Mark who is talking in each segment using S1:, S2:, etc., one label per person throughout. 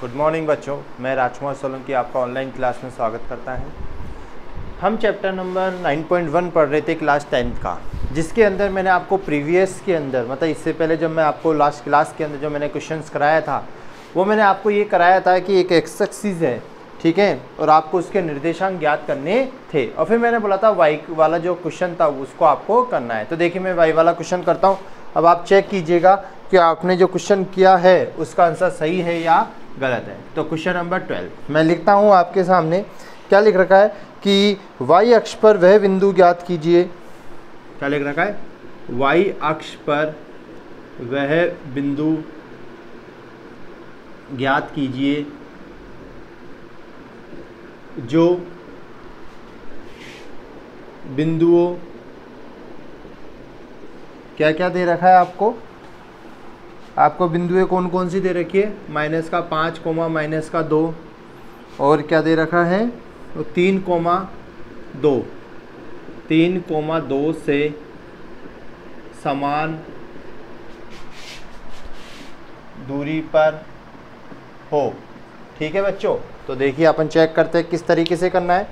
S1: Good morning बच्चों, मैं राजकुमार सोलंकी आपका ऑनलाइन क्लास में स्वागत करता है। हम चैप्टर नंबर 9.1 पढ़ रहे थे क्लास 10th का, जिसके अंदर मैंने आपको प्रीवियस के अंदर मतलब इससे पहले जब मैं आपको लास्ट क्लास के अंदर जो मैंने क्वेश्चंस कराया था वो मैंने आपको ये कराया था कि एक एक्सरसाइज है, ठीक है, और आपको उसके निर्देशांक ज्ञात करने थे। और फिर मैंने बोला था वाई वाला जो क्वेश्चन था उसको आपको करना है। तो देखिए मैं वाई वाला क्वेश्चन करता हूँ। अब आप चेक कीजिएगा कि आपने जो क्वेश्चन किया है उसका आंसर सही है या गलत है। तो क्वेश्चन नंबर 12 मैं लिखता हूँ आपके सामने। क्या लिख रखा है कि y अक्ष पर वह बिंदु ज्ञात कीजिए। क्या लिख रखा है? y अक्ष पर वह बिंदु ज्ञात कीजिए जो बिंदुओं क्या क्या दे रखा है आपको बिंदुएं कौन कौन सी दे रखी है? -5, -2 और क्या दे रखा है? 3,2 से समान दूरी पर हो। ठीक है बच्चों, तो देखिए अपन चेक करते हैं किस तरीके से करना है।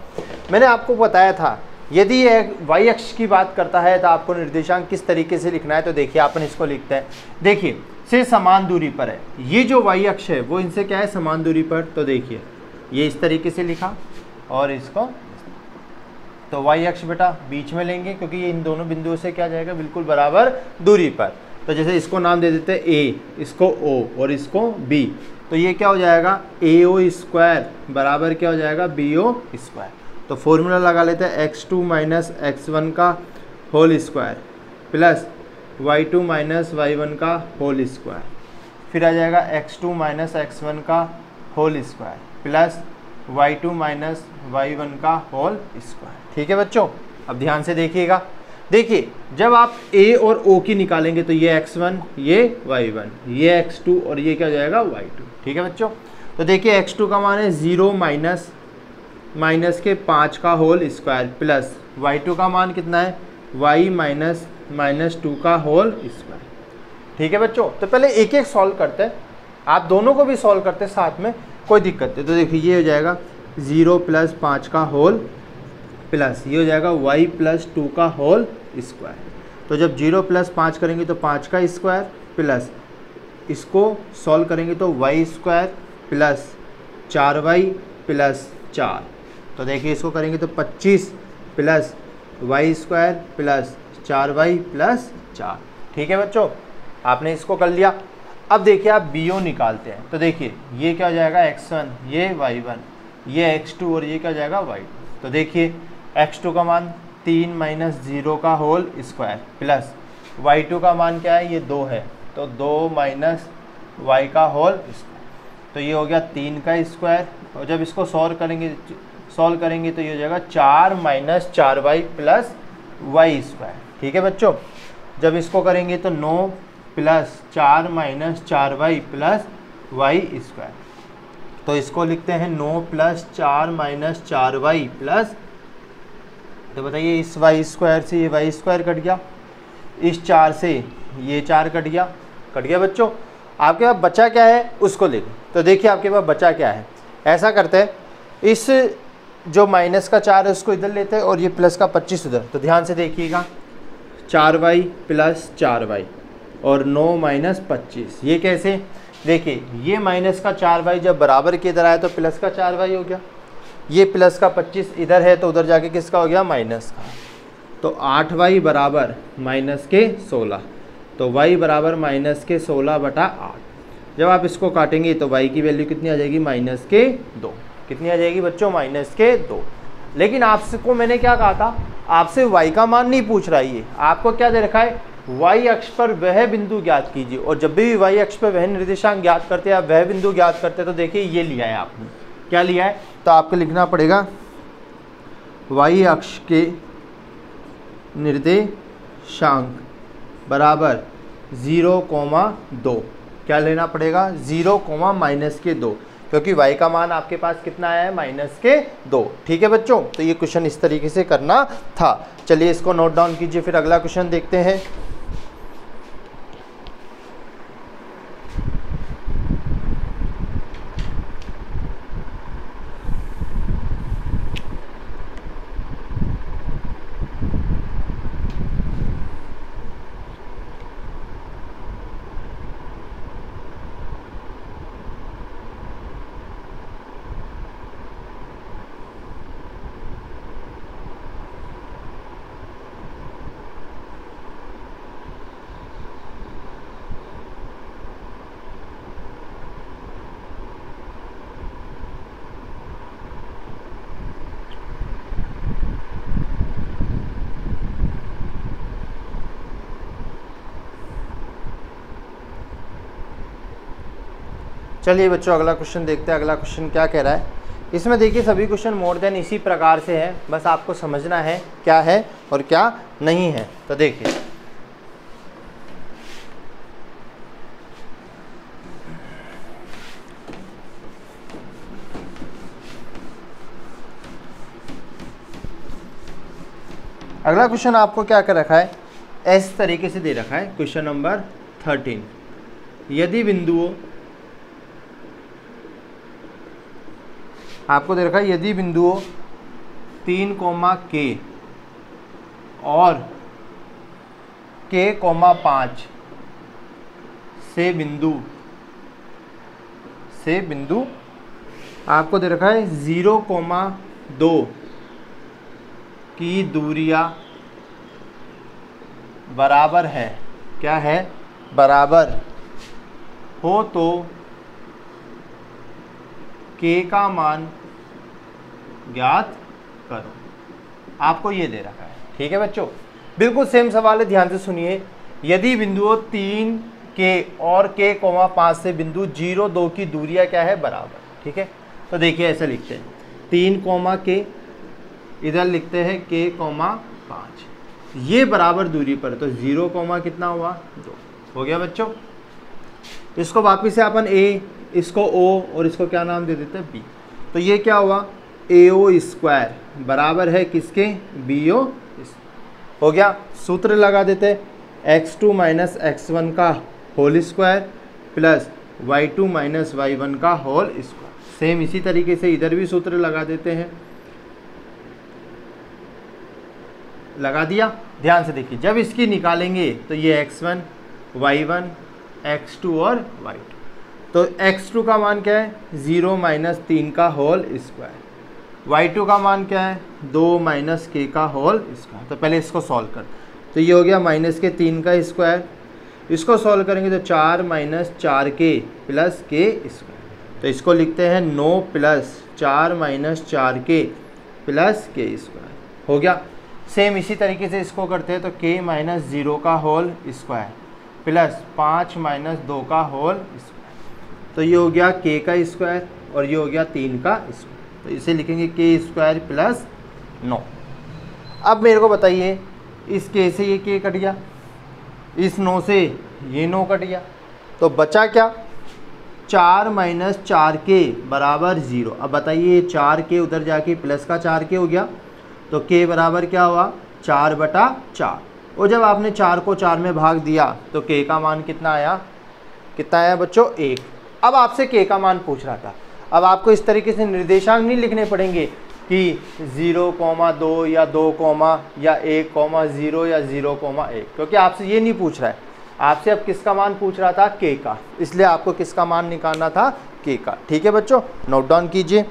S1: मैंने आपको बताया था यदि यह y अक्ष की बात करता है तो आपको निर्देशांक किस तरीके से लिखना है। तो देखिए अपन इसको लिखते हैं। देखिए से समान दूरी पर है, ये जो y अक्ष है वो इनसे क्या है? समान दूरी पर। तो देखिए ये इस तरीके से लिखा और इसको तो y अक्ष बेटा बीच में लेंगे क्योंकि ये इन दोनों बिंदुओं से क्या जाएगा? बिल्कुल बराबर दूरी पर। तो जैसे इसको नाम दे देते हैं a, इसको o और इसको b। तो ये क्या हो जाएगा? AO स्क्वायर बराबर क्या हो जाएगा? BO square. तो फॉर्मूला लगा लेते हैं x2 - x1 का whole square plus y2 - y1 का होल स्क्वायर, फिर आ जाएगा x2 - x1 का whole square plus y2 - y1 का होल स्क्वायर। ठीक है बच्चों, अब ध्यान से देखिएगा। देखिए जब आप a और o की निकालेंगे तो ये x1, ये y1, ये x2 और ये क्या हो जाएगा? y2। ठीक है बच्चों, तो देखिए x2 का मान है 0 माइनस के 5 का होल स्क्वायर प्लस y2 का मान कितना है? y -2 का होल स्क्वायर। ठीक है बच्चों, तो पहले एक एक सॉल्व करते हैं। आप दोनों को भी सॉल्व करते हैं साथ में, कोई दिक्कत नहीं। तो देखिए ये हो जाएगा 0 + 5 का होल प्लस ये हो जाएगा y + 2 का होल स्क्वायर। तो जब 0 + 5 करेंगे तो 5 का स्क्वायर प्लस इसको सॉल्व करेंगे तो y स्क्वायर प्लस 4y + 4। तो देखिए इसको करेंगे तो 25 plus y square plus 4y + 4। ठीक है बच्चों, आपने इसको कर लिया। अब देखिए आप BO निकालते हैं। तो देखिए ये क्या हो जाएगा? x1, ये y1, ये x2 और ये क्या हो जाएगा? y2। तो देखिए x2 का मान 3 - 0 का होल स्क्वायर प्लस y2 का मान क्या है? ये 2 है, तो 2 - y का होल स्क्वायर। तो ये हो गया 3 का स्क्वायर और जब इसको सॉल्व करेंगे तो ये हो जाएगा 4 - 4y + y स्क्वायर। ठीक है बच्चों, जब इसको करेंगे तो 9 + 4 - 4y + y स्क्वायर। तो इसको लिखते हैं 9 + 4 - 4y प्लस, तो बताइए इस y स्क्वायर से ये y स्क्वायर कट गया, इस 4 से ये 4 कट गया बच्चों। आपके पास बचा क्या है उसको लिख। तो देखिए आपके पास बचा क्या है, ऐसा करते हैं, इस जो -4 है उसको इधर लेते हैं और ये प्लस का 25 उधर। तो ध्यान से देखिएगा 4y + 4y और 9 - 25, ये कैसे? देखिए ये -4y जब बराबर के इधर आया तो प्लस का 4y हो गया, ये प्लस का 25 इधर है तो उधर जाके किसका हो गया? माइनस का। तो 8y बराबर -16, तो y बराबर -16/8। जब आप इसको काटेंगे तो y की वैल्यू कितनी आ जाएगी? -2। कितनी आ जाएगी बच्चों? -2। लेकिन आपको मैंने क्या कहा था? आपसे y का मान नहीं पूछ रहा है, ये आपको क्या दे रखा है? y अक्ष पर वह बिंदु ज्ञात कीजिए। और जब भी y अक्ष पर वह निर्देशांक ज्ञात करते हैं, आप वह बिंदु ज्ञात करते हैं, तो देखिए ये लिया है आपने। क्या लिया है? तो आपको लिखना पड़ेगा y अक्ष के निर्देशांक बराबर 0,2। क्या लेना पड़ेगा? 0, -2, क्योंकि y का मान आपके पास कितना आया है? -2। ठीक है बच्चों, तो ये क्वेश्चन इस तरीके से करना था। चलिए इसको नोट डाउन कीजिए, फिर अगला क्वेश्चन देखते हैं। चलिए बच्चों अगला क्वेश्चन देखते हैं। अगला क्वेश्चन क्या कह रहा है। इसमें देखिए सभी क्वेश्चन मोर देन इसी प्रकार से है, बस आपको समझना है क्या है और क्या नहीं है। तो देखिए अगला क्वेश्चन आपको क्या कर रखा है, इस तरीके से दे रखा है। क्वेश्चन नंबर 13, यदि बिंदुओं आपको दे रखा है, यदि बिंदुओं 3, K और K, 5 से बिंदु आपको दे रखा है 0, 2 की दूरियां बराबर है, क्या है, बराबर हो तो K का मान ज्ञात करो। आपको ये दे रखा है, ठीक है बच्चों। बिल्कुल सेम सवाल है, ध्यान से सुनिए। यदि बिंदुओं 3, K और K, 5 से बिंदु 0, 2 की दूरियां क्या है, बराबर, ठीक है। तो देखिए ऐसे लिखते हैं, 3, K, इधर लिखते हैं K, 5, ये बराबर दूरी पर, तो 0, कितना हुआ, 2 हो गया बच्चों। इसको वापिस से अपन A, इसको O और इसको क्या नाम दे देते हैं, B। तो ये क्या हुआ, AO स्क्वायर बराबर है किसके, BO हो गया। सूत्र लगा देते हैं, x2 माइनस x1 का whole square plus y2 minus y1 का होल स्क्वायर। सेम इसी तरीके से इधर भी सूत्र लगा देते हैं, लगा दिया। ध्यान से देखिए, जब इसकी निकालेंगे तो ये x1, y1, x2 और y2। तो x2 का मान क्या है, 0 माइनस 3 का होल स्क्वायर, y2 का मान क्या है, 2 माइनस k का होल स्क्वायर। तो पहले इसको सॉल्व कर, तो ये हो गया माइनस के 3 का स्क्वायर। इसको सॉल्व करेंगे तो 4 minus 4k plus k square. तो इसको लिखते हैं 9 plus 4 minus 4k plus k square हो गया। सेम इसी तरीके से इसको करते हैं, तो k माइनस 0 का होल स्क्वायर प्लस 5 माइनस 2 का होल स्क्वायर। तो ये हो गया k का स्क्वायर और ये हो गया 3 का स्क्वायर। तो इसे लिखेंगे k स्क्वायर प्लस 9। अब मेरे को बताइए, इस k से ये k कट गया, इस 9 से ये 9 कट गया, तो बचा क्या, 4 माइनस 4k बराबर 0। अब बताइए 4k उधर जाके प्लस का 4k हो गया, तो k बराबर क्या हुआ, 4/4। और जब आपने 4 को 4 में भाग दिया तो k का मान कितना आया, कितना आया बच्चों, 1। अब आपसे k का मान पूछ रहा था। अब आपको इस तरीके से निर्देशांक नहीं लिखने पड़ेंगे कि 0, 2 या 2, या 1, 0 या 0, 1, क्योंकि आपसे ये नहीं पूछ रहा है। आपसे अब किसका मान पूछ रहा था, k का, इसलिए आपको किसका मान निकालना था, k का। ठीक है बच्चों, नोट डाउन कीजिए।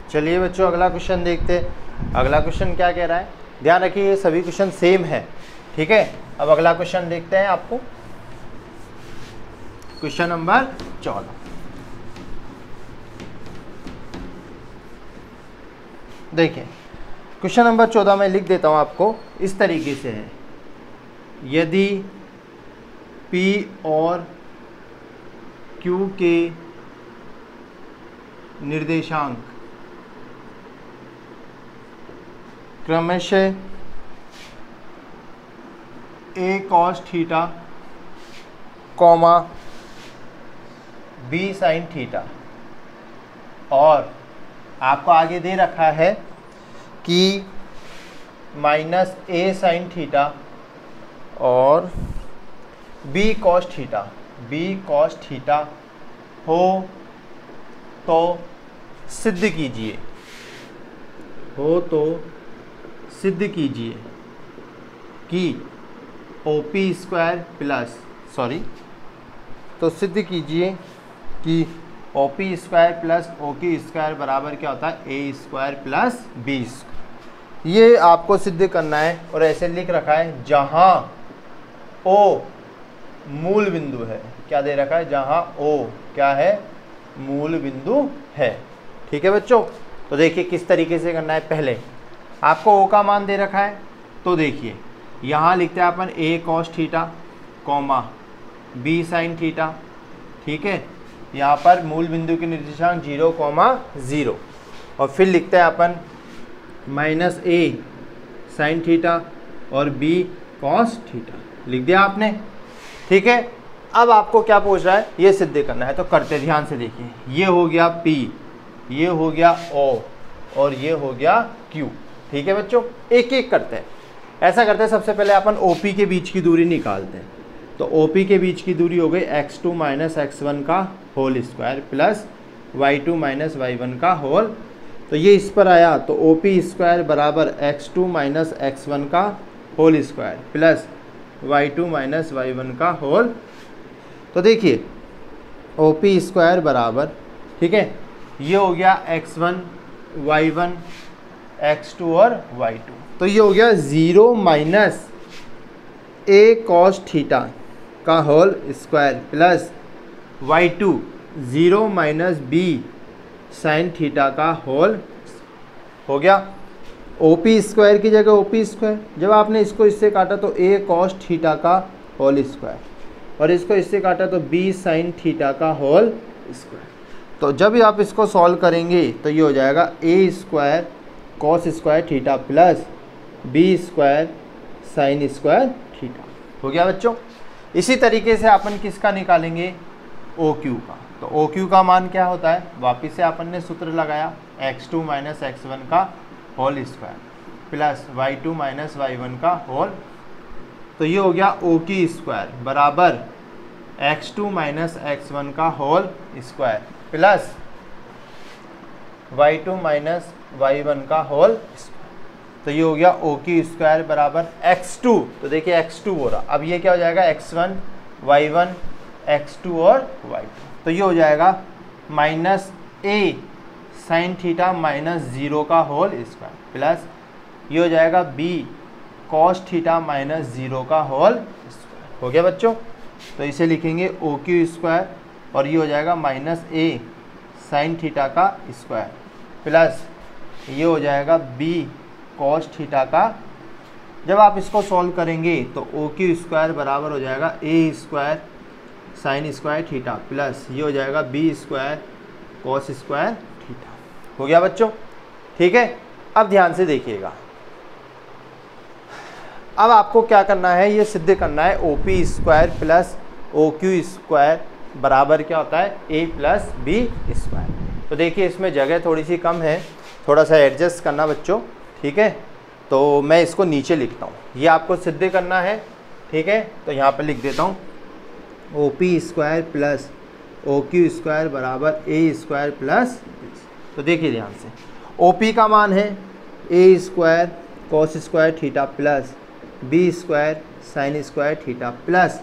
S1: चलिए बच्चों अगला क्वेश्चन देखते हैं। अगला क्वेश्चन क्या कह रहा है, ध्यान रखिए ये सभी क्वेश्चन सेम है, ठीक है। अब अगला क्वेश्चन देखते हैं आपको, क्वेश्चन नंबर 14। देखिए क्वेश्चन नंबर 14 में लिख देता हूं आपको, इस तरीके से है, यदि P और Q के निर्देशांक क्रमशः a cos theta, b sin theta, और आपको आगे दे रखा है कि माइनस a sin थीटा और b cos थीटा हो तो सिद्ध कीजिए। हो तो सिद्ध कीजिए कि OP स्क्वायर प्लस तो सिद्ध कीजिए कि OP square plus OQ square बराबर क्या होता है A square plus B square. ये आपको सिद्ध करना है और ऐसे लिख रखा है जहाँ O मूल बिंदु है। क्या दे रखा है? जहाँ O क्या है? मूल बिंदु है। ठीक है बच्चों, तो देखिए किस तरीके से करना है। पहले आपको O का मान दे रखा है, तो देखिए यहाँ लिखते हैं अपन A cos theta comma B sin theta. ठीक है, यहाँ पर मूल बिंदु के निर्देशांक 0,0 और फिर लिखते हैं अपन माइनस A sin थीटा और B cos थीटा। लिख दिया आपने। ठीक है, अब आपको क्या पूछ रहा है? ये सिद्ध करना है, तो करते ध्यान से देखिए। ये हो गया P, ये हो गया O और ये हो गया Q। ठीक है बच्चों, एक एक करते हैं। ऐसा करते हैं, सबसे पहले अपन OP के बीच की दूरी निकालते हैं। तो OP के बीच की दूरी हो गई x2 माइनस x1 का whole square plus y2 minus y1 का होल। तो ये इस पर आया, तो OP स्क्वायर बराबर x2 माइनस x1 का whole square plus y2 minus y1 का होल। तो देखिए OP स्क्वायर बराबर, ठीक है, ये हो गया x1 y1 x2 और y2। तो ये हो गया 0 माइनस A cos थीटा का whole square plus y2 0 minus B sin theta का होल। हो गया OP स्क्वायर की जगह OP स्क्वायर। जब आपने इसको इससे काटा तो A cos थीटा का होल स्क्वायर और इसको इससे काटा तो B sin थीटा का होल स्क्वायर। तो जब आप इसको सॉल्व करेंगे तो ये हो जाएगा A square cos square theta plus B square sin square theta. हो गया बच्चों। इसी तरीके से अपन किसका निकालेंगे? OQ का। तो OQ का मान क्या होता है? वापिस से अपन ने सूत्र लगाया x2 माइनस x1 का whole square plus y2 minus y1 का होल। तो ये हो गया OQ स्क्वायर बराबर x2 माइनस x1 का whole square plus y2 minus y1 का होल। तो ये हो गया OQ स्क्वायर बराबर x2। तो देखिए x2 हो रहा, अब ये क्या हो जाएगा x1 y1 x2 और y2। तो ये हो जाएगा minus A sine theta minus 0 का होल स्क्वायर प्लस ये हो जाएगा B cos थीटा माइनस 0 का होल स्क्वायर। हो गया बच्चों। तो इसे लिखेंगे OQ स्क्वायर और ये हो जाएगा माइनस A साइन थीटा का स्क्वायर प्लस ये हो जाएगा B cos थीटा का। जब आप इसको सॉल्व करेंगे तो OQ स्क्वायर बराबर हो जाएगा A square sine square theta plus ये हो जाएगा B square cos square theta. हो गया बच्चों। ठीक है, अब ध्यान से देखिएगा। अब आपको क्या करना है? ये सिद्ध करना है OP square plus OQ square बराबर क्या होता है? A plus B square. तो देखिए इसमें जगह थोड़ी सी कम है, थोड़ा सा एडजस्ट करना बच्चों। ठीक है, तो मैं इसको नीचे लिखता हूँ, ये आपको सिद्ध करना है। ठीक है, तो यहाँ पर लिख देता हूँ OP square plus OQ square बराबर A स्क्वायर प्लस। तो देखिए ध्यान से, OP का मान है A square cos square theta plus B square sine square theta plus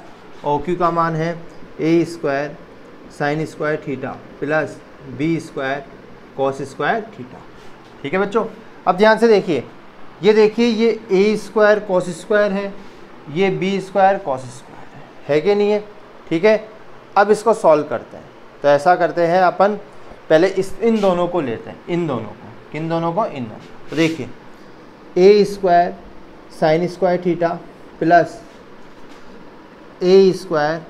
S1: OQ का मान है A square sine square theta plus B square cos square theta. ठीक है बच्चों, अब ध्यान से देखिए, ये देखिए ये A स्क्वायर cos स्क्वायर है, ये B स्क्वायर cos स्क्वायर है कि नहीं है? ठीक है, अब इसको सॉल्व करते हैं। तो ऐसा करते हैं अपन, पहले इन दोनों को लेते हैं, इन दोनों को, किन दोनों को? इन दोनों। तो देखिए A square sine square theta plus A square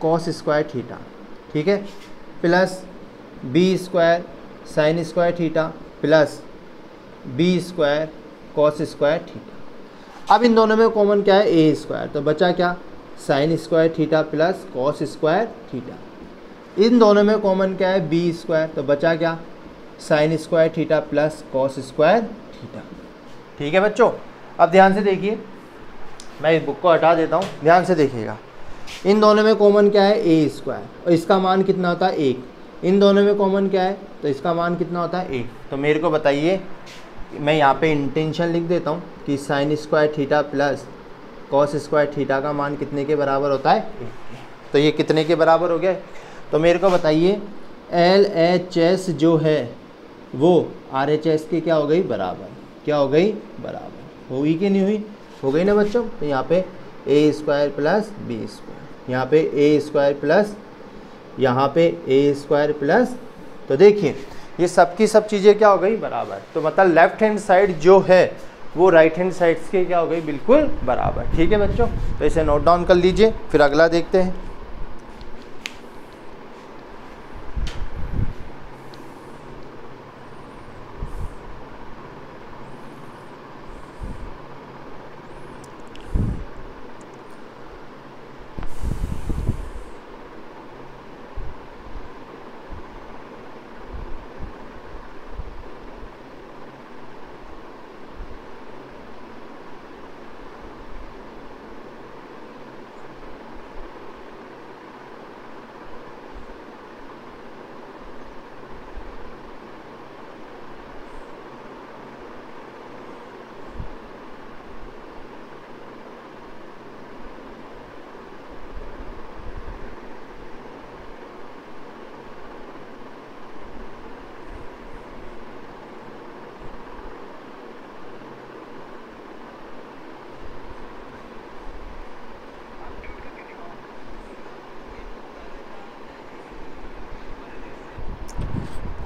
S1: cos square theta, ठीक है, plus B square sine square theta plus B square cos square theta. अब इन दोनों में कॉमन क्या है? A square. तो बचा क्या? Sine square theta plus cos square theta. इन दोनों में कॉमन क्या है? B square. तो बचा क्या? Sine square theta plus cos square theta. ठीक है बच्चों, अब ध्यान से देखिए, मैं इस बुक को हटा देता हूँ, ध्यान से देखिएगा। इन दोनों में कॉमन क्या है? A स्क्वायर, और इसका मान कितना होता है? 1। इन दोनों में कॉमन क्या है? तो इसका मान कितना होता है? 1। तो मेरे को बताइए मैं यहाँ पे इंटेंशन लिख देता हूँ कि sign square theta plus cos square theta का मान कितने के बराबर होता है, तो ये कितने के बराबर हो गया। तो मेरे को बताइए LHS जो है वो RHS की क्या हो गई, बराबर, क्या हो गई, बराबर, हुई कि नहीं हुई, हो गई ना बच्चों। तो यहाँ पे ए स्क्वायर प्लस बी स्क्वायर, यहाँ पे ए स्क्वायर प्लस, यहाँ पे ए स्क्वायर प्लस, तो देखिए ये सब की सब चीज़ें क्या हो गई, बराबर। तो मतलब लेफ्ट हैंड साइड जो है वो राइट हैंड साइड के क्या हो गई, बिल्कुल बराबर। ठीक है बच्चों, तो इसे नोट डाउन कर लीजिए, फिर अगला देखते हैं।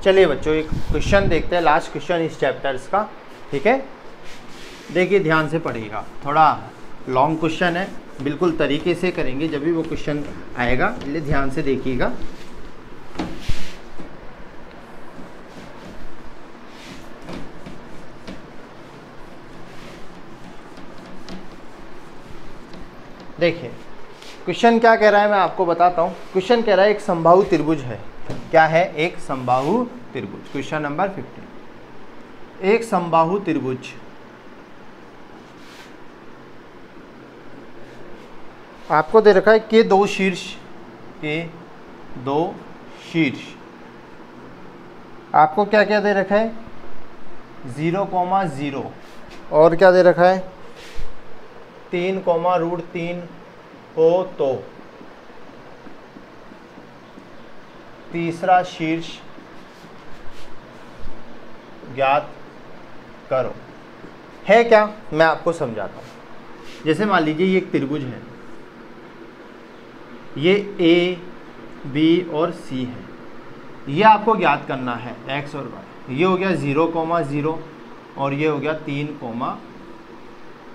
S1: चलिए बच्चों एक क्वेश्चन देखते हैं, लास्ट क्वेश्चन इस चैप्टर्स का। ठीक है, देखिए ध्यान से पढ़िएगा, थोड़ा लॉन्ग क्वेश्चन है, बिल्कुल तरीके से करेंगे जब भी वो क्वेश्चन आएगा, इसलिए ध्यान से देखिएगा। देखिए क्वेश्चन क्या कह रहा है, मैं आपको बताता हूँ। क्वेश्चन कह रहा है एक समबाहु त्रिभुज है, क्या है, एक समबाहु त्रिभुज। क्वेश्चन नंबर 15, एक समबाहु त्रिभुज आपको दे रखा है के दो शीर्ष, के दो शीर्ष, आपको क्या क्या दे रखा है, 0,0 और क्या दे रखा है 3,√3 हो तो तीसरा शीर्ष ज्ञात करो। है क्या, मैं आपको समझाता हूँ। जैसे मान लीजिए ये एक त्रिभुज है, ये ए बी और सी है, ये आपको ज्ञात करना है एक्स और वाई। ये हो गया 0,0 और ये हो गया 3,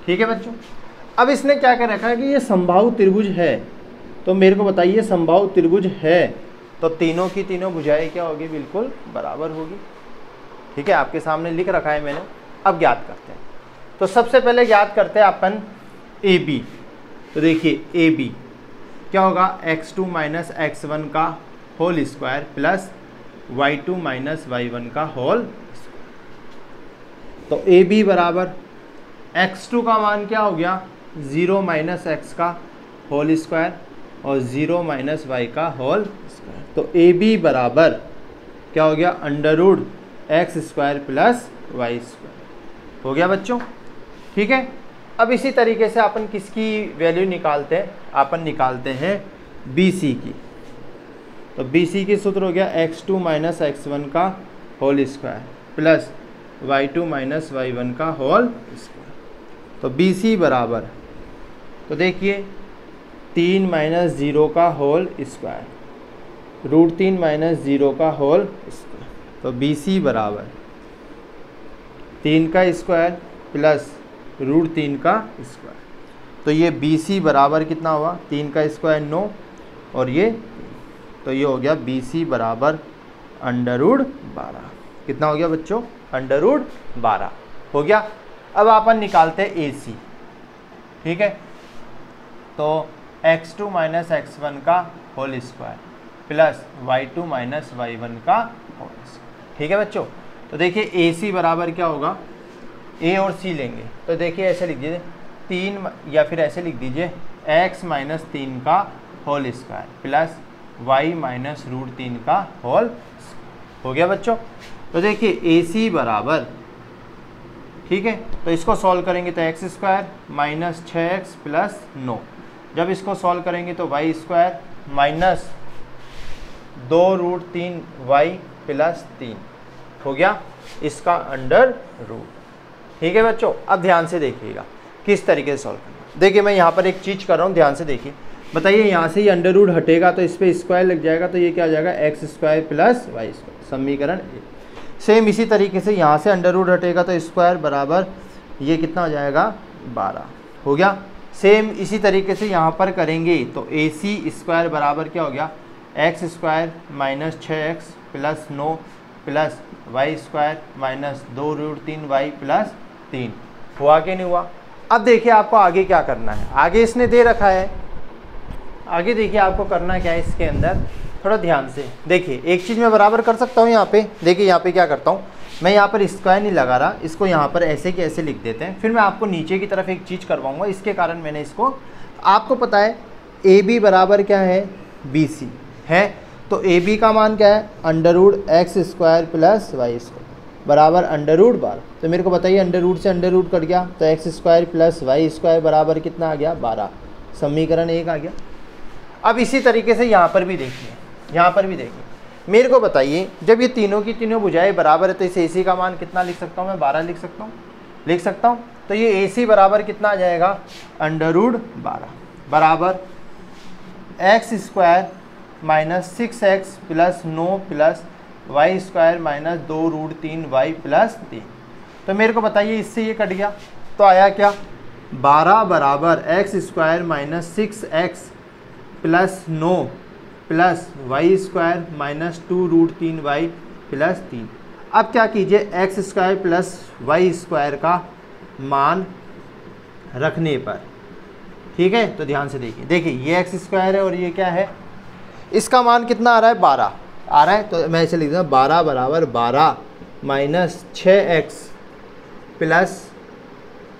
S1: ठीक है बच्चों। अब इसने क्या कर रखा है कि ये समबाहु त्रिभुज है, तो मेरे को बताइए समबाहु त्रिभुज है तो तीनों की तीनों भुजाएं क्या होगी, बिल्कुल बराबर होगी। ठीक है, आपके सामने लिख रखा है मैंने। अब ज्ञात करते हैं, तो सबसे पहले ज्ञात करते हैं अपन ए बी। तो देखिए ए बी क्या होगा, x2 माइनस x1 का whole square plus y2 minus y1 का होल स्क्वायर। तो ए बी बराबर x2 का मान क्या हो गया, 0 माइनस एक्स का होल स्क्वायर और 0 माइनस वाई का होल स्क्वायर। तो ए बी बराबर क्या हो गया, √x² प्लस वाई स्क्वायर हो गया बच्चों। ठीक है, अब इसी तरीके से अपन किसकी वैल्यू निकालते हैं, अपन निकालते हैं बी सी की। तो बी सी की सूत्र हो गया x2 माइनस x1 का whole square plus y2 minus y1 का होल स्क्वायर। तो बी सी बराबर, तो देखिए 3 माइनस 0 का होल स्क्वायर, √3 माइनस 0 का होल स्क्वायर। तो बी सी बराबर 3 का स्क्वायर प्लस √3 का स्क्वायर। तो ये बी सी बराबर कितना हुआ, 3 का स्क्वायर 9 और ये, तो ये हो गया बी सी बराबर √12। कितना हो गया बच्चों, √12 हो गया। अब अपन निकालते हैं ए सी। ठीक है, तो x2 माइनस x1 का whole square plus y2 minus y1 का होल स्क्वायर। ठीक है बच्चों, तो देखिए ए सी बराबर क्या होगा, ए और सी लेंगे तो देखिए ऐसे लिख दीजिए 3, या फिर ऐसे लिख दीजिए x माइनस 3 का whole square plus y minus √3 का होल स्क्वायर हो गया बच्चों। तो देखिए ए सी बराबर ठीक है। तो इसको सॉल्व करेंगे तो x square minus 6x plus 9, जब इसको सॉल्व करेंगे तो Y square minus 2√3y plus 3 हो गया इसका अंडर रूट। ठीक है बच्चों, अब ध्यान से देखिएगा किस तरीके से सॉल्व करना। देखिए मैं यहाँ पर एक चीज़ कर रहा हूँ, ध्यान से देखिए। बताइए यहाँ से ये अंडर रूट हटेगा तो इस पर स्क्वायर लग जाएगा, तो ये क्या हो जाएगा x square plus y square, समीकरण 1। सेम इसी तरीके से यहाँ से अंडर रूट हटेगा तो स्क्वायर बराबर ये कितना हो जाएगा 12 हो गया। सेम इसी तरीके से यहाँ पर करेंगे तो ए सी स्क्वायर बराबर क्या हो गया x square minus 6x plus 9 plus y square minus 2√3y plus 3 हुआ कि नहीं हुआ। अब देखिए आपको आगे क्या करना है, आगे इसने दे रखा है, आगे देखिए आपको करना क्या है इसके अंदर, थोड़ा ध्यान से देखिए। एक चीज़ मैं बराबर कर सकता हूँ यहाँ पे, देखिए यहाँ पे क्या करता हूँ मैं, यहाँ पर स्क्वायर नहीं लगा रहा, इसको यहाँ पर ऐसे के ऐसे लिख देते हैं। फिर मैं आपको नीचे की तरफ एक चीज़ करवाऊँगा, इसके कारण मैंने इसको, आपको पता है ए बी बराबर क्या है बी सी है, तो ए बी का मान क्या है under root x square plus y square बराबर अंडर रूट 12। तो मेरे को बताइए अंडर रूट से अंडर रूट कट गया तो x square plus y square बराबर कितना आ गया 12, समीकरण 1 आ गया। अब इसी तरीके से यहाँ पर भी देखिए, यहाँ पर भी देखिए, मेरे को बताइए जब ये तीनों की तीनों भुजाएं बराबर है तो इस AC का मान कितना लिख सकता हूँ मैं, 12 लिख सकता हूँ। तो ये AC बराबर कितना आ जाएगा अंडर रूट 12 बराबर x square minus 6x plus 9 plus y square minus 2√3y plus 3। तो मेरे को बताइए इससे ये कट गया तो आया क्या 12 बराबर x square minus 6x plus 9 plus y square minus 2√3y plus 3। अब क्या कीजिए x square plus y square का मान रखने पर, ठीक है। तो ध्यान से देखिए, देखिए ये एक्स स्क्वायर है और ये क्या है, इसका मान कितना आ रहा है 12 आ रहा है, तो मैं इसे लिख दूँगा 12 बराबर 12 minus 6x plus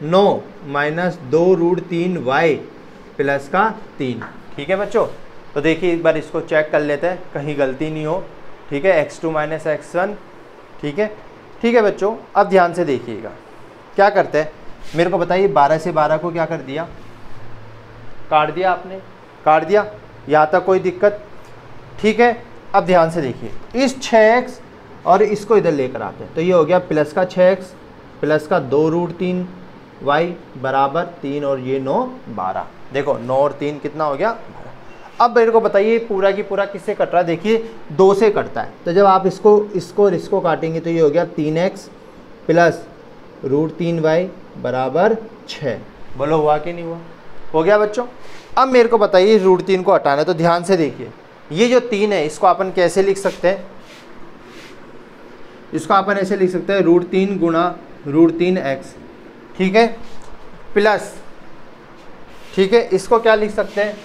S1: 9 minus 2√3y plus का 3। ठीक है बच्चों, तो देखिए एक बार इसको चेक कर लेते हैं कहीं गलती नहीं हो, ठीक है। x2 माइनस x1, ठीक है बच्चों। अब ध्यान से देखिएगा क्या करते हैं, मेरे को बताइए 12 से 12 को क्या कर दिया, काट दिया आपने, काट दिया, यहाँ तक कोई दिक्कत, ठीक है। अब ध्यान से देखिए इस 6x और इसको इधर लेकर आते हैं तो ये हो गया प्लस का 6x प्लस का 2√3y बराबर 3 और ये 9 12। देखो 9 और 3 कितना हो गया 12। अब मेरे को बताइए पूरा की पूरा किससे कट रहा है, देखिए 2 से कटता है, तो जब आप इसको काटेंगे तो ये हो गया 3x प्लस √3y बराबर 6। बोलो हुआ कि नहीं हुआ, हो गया बच्चों। अब मेरे को बताइए √3 को हटाना है, तो ध्यान से देखिए ये जो 3 है इसको अपन कैसे लिख सकते हैं, इसको अपन ऐसे लिख सकते हैं √3 गुणा √3x, ठीक है, प्लस, ठीक है, इसको क्या लिख सकते हैं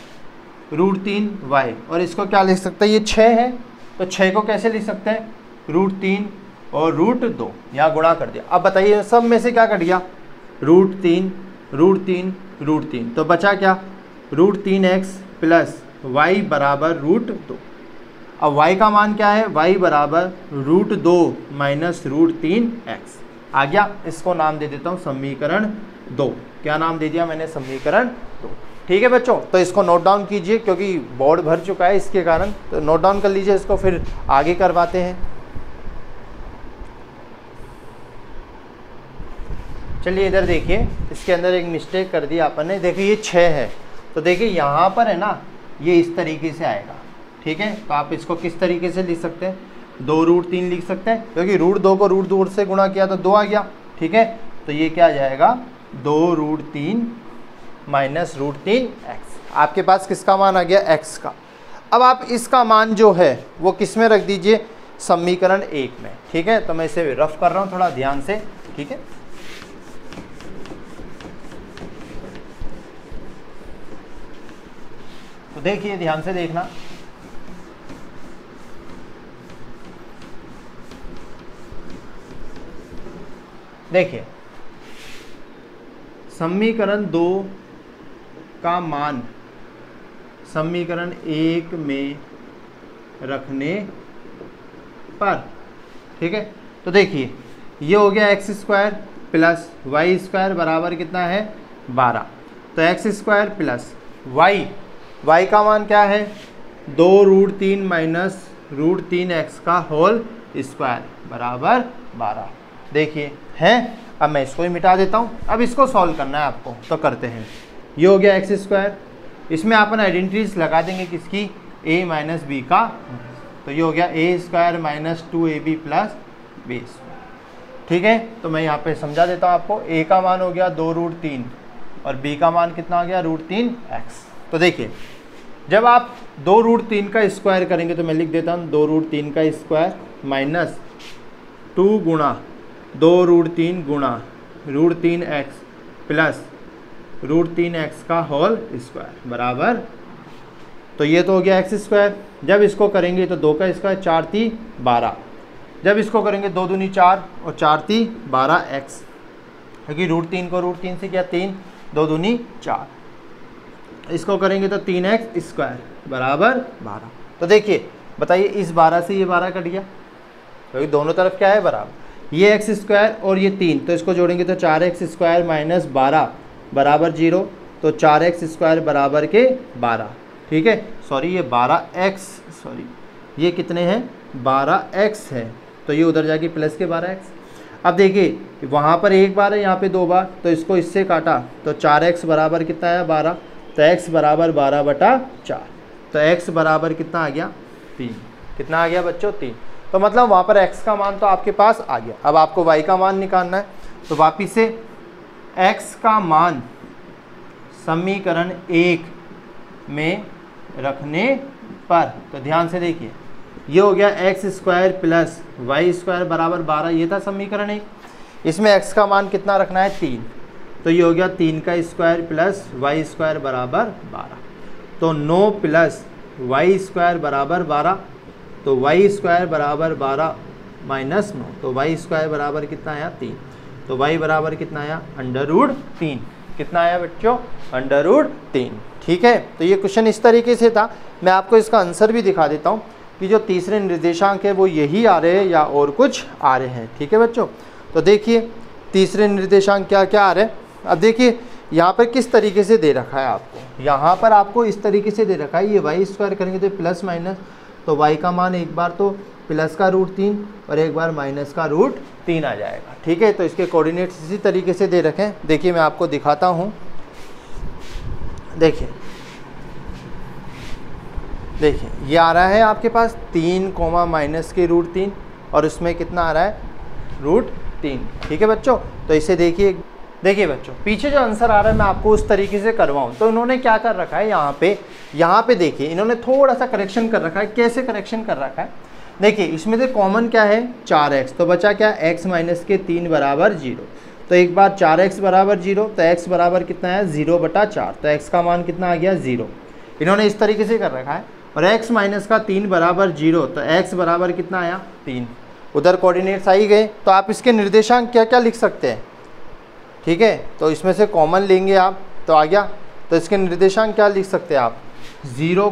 S1: √3y, और इसको क्या लिख सकते हैं, ये 6 है तो 6 को कैसे लिख सकते हैं √3 और √2, यहाँ गुणा कर दिया। अब बताइए सब में से क्या कट गया √3 तो बचा क्या √3x प्लस y बराबर √2। अब y का मान क्या है, y बराबर √2 माइनस √3x आ गया। इसको नाम दे देता हूँ समीकरण 2। क्या नाम दे दिया मैंने, समीकरण 2। ठीक है बच्चों, तो इसको नोट डाउन कीजिए क्योंकि बोर्ड भर चुका है इसके कारण, तो नोट डाउन कर लीजिए इसको, फिर आगे करवाते हैं। चलिए इधर देखिए, इसके अंदर एक मिस्टेक कर दी अपन ने। देखिए ये 6 है तो देखिए यहाँ पर है ना, ये इस तरीके से आएगा, ठीक है। तो आप इसको किस तरीके से लिख सकते हैं, 2√3 लिख सकते हैं क्योंकि √2 को √2 से गुणा किया तो 2 आ गया, ठीक है। तो ये क्या आ जाएगा 2√3 माइनस √3x। आपके पास किसका मान आ गया, x का। अब आप इसका मान जो है वो किस में रख दीजिए, समीकरण 1 में, ठीक है। तो मैं इसे रफ कर रहा हूँ थोड़ा ध्यान से, ठीक है। तो देखिए ध्यान से देखना, देखिए समीकरण 2 का मान समीकरण 1 में रखने पर, ठीक है। तो देखिए ये हो गया x square plus y square बराबर कितना है 12। तो एक्स स्क्वायर प्लस वाई का मान क्या है 2√3 माइनस √3x का होल स्क्वायर बराबर 12। देखिए है, अब मैं इसको ही मिटा देता हूँ। अब इसको सॉल्व करना है आपको, तो करते हैं। ये हो गया एक्स स्क्वायर, इसमें अपन आइडेंटिटीज लगा देंगे किसकी, a माइनस बी का। तो ये हो गया a square minus 2ab plus b square. ठीक है, तो मैं यहाँ पे समझा देता हूँ आपको। a का मान हो गया 2√3 और b का मान कितना आ गया √3x। तो देखिए जब आप 2√3 का स्क्वायर करेंगे तो मैं लिख देता हूँ 2√3 का स्क्वायर माइनस 2 गुणा 2√3 गुणा √3x प्लस √3x का होल स्क्वायर बराबर। तो ये तो हो गया एक्स स्क्वायर। जब इसको करेंगे तो 2 का स्क्वायर 4 × 12। जब इसको करेंगे 2 दूनी 4 और 4 × 12x, क्योंकि √3 को √3 से किया 3, 2 दूनी 4। इसको करेंगे तो 3x स्क्वायर बराबर 12। तो देखिए बताइए इस 12 से ये 12 कट गया, क्योंकि दोनों तरफ क्या है बराबर। ये एक्स स्क्वायर और ये 3, तो इसको जोड़ेंगे तो 4x स्क्वायर माइनस 12 बराबर 0। तो 4x स्क्वायर बराबर के 12। ठीक है, सॉरी ये 12x, सॉरी ये कितने हैं 12x है, तो ये उधर जाके प्लस के 12x। अब देखिए वहाँ पर एक बार है, यहाँ पे 2 बार, तो इसको इससे काटा तो 4x बराबर कितना आया 12। तो x बराबर 12/4। तो x बराबर कितना आ गया 3। कितना आ गया बच्चों 3। तो मतलब वहाँ पर x का मान तो आपके पास आ गया। अब आपको y का मान निकालना है, तो वापिस से x का मान समीकरण 1 में रखने पर, तो ध्यान से देखिए ये हो गया x square plus y square बराबर 12। ये था समीकरण 1। इसमें x का मान कितना रखना है 3। तो ये हो गया 3 का स्क्वायर प्लस वाई स्क्वायर बराबर 12। तो 9 प्लस वाई स्क्वायर बराबर 12। तो वाई स्क्वायर बराबर 12 माइनस 9, तो वाई स्क्वायर बराबर कितना आया 3। तो वाई बराबर कितना आया √3। कितना आया बच्चों √3। ठीक है, तो ये क्वेश्चन इस तरीके से था। मैं आपको इसका आंसर भी दिखा देता हूँ कि जो तीसरे निर्देशांक है वो यही आ रहे हैं या और कुछ आ रहे हैं। ठीक है बच्चों, तो देखिए तीसरे निर्देशांक क्या क्या आ रहे हैं। अब देखिए यहाँ पर किस तरीके से दे रखा है आपको, यहाँ पर आपको इस तरीके से दे रखा है। ये वाई स्क्वायर करेंगे तो प्लस माइनस, तो वाई का मान एक बार तो प्लस का √3 और एक बार माइनस का √3 आ जाएगा। ठीक है, तो इसके कोऑर्डिनेट्स इसी तरीके से दे रखे हैं। देखिए मैं आपको दिखाता हूँ। देखिए ये आ रहा है आपके पास 3 माइनस के √3 और उसमें कितना आ रहा है √3। ठीक है बच्चों, तो इसे देखिए बच्चों पीछे जो आंसर आ रहा है मैं आपको उस तरीके से करवाऊँ। तो इन्होंने क्या कर रखा है यहाँ पे देखिए इन्होंने थोड़ा सा करेक्शन कर रखा है। कैसे करेक्शन कर रखा है देखिए, इसमें से कॉमन क्या है 4x, तो बचा क्या x माइनस के 3 बराबर 0। तो एक बार 4x बराबर 0, तो x बराबर कितना है 0/4। तो x का मान कितना आ गया 0। इन्होंने इस तरीके से कर रखा है। और x माइनस का 3 बराबर 0, तो x बराबर कितना आया 3। उधर कोऑर्डिनेट्स आ ही गए, तो आप इसके निर्देशांक क्या क्या लिख सकते हैं। ठीक है, तो इसमें से कॉमन लेंगे आप तो आ गया। तो इसके निर्देशांक क्या लिख सकते हैं आप 0,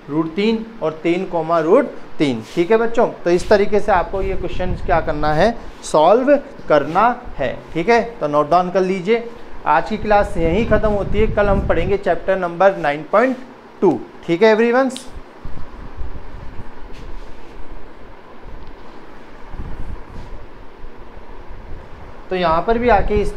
S1: √3 और 3, √3। ठीक है बच्चों, तो इस तरीके से आपको ये क्वेश्चन क्या करना है सॉल्व करना है। ठीक है, तो नोट डाउन कर लीजिए। आज की क्लास यहीं ख़त्म होती है। कल हम पढ़ेंगे चैप्टर नंबर 9.2। ठीक है एवरीवन्स। तो यहाँ पर भी आके इस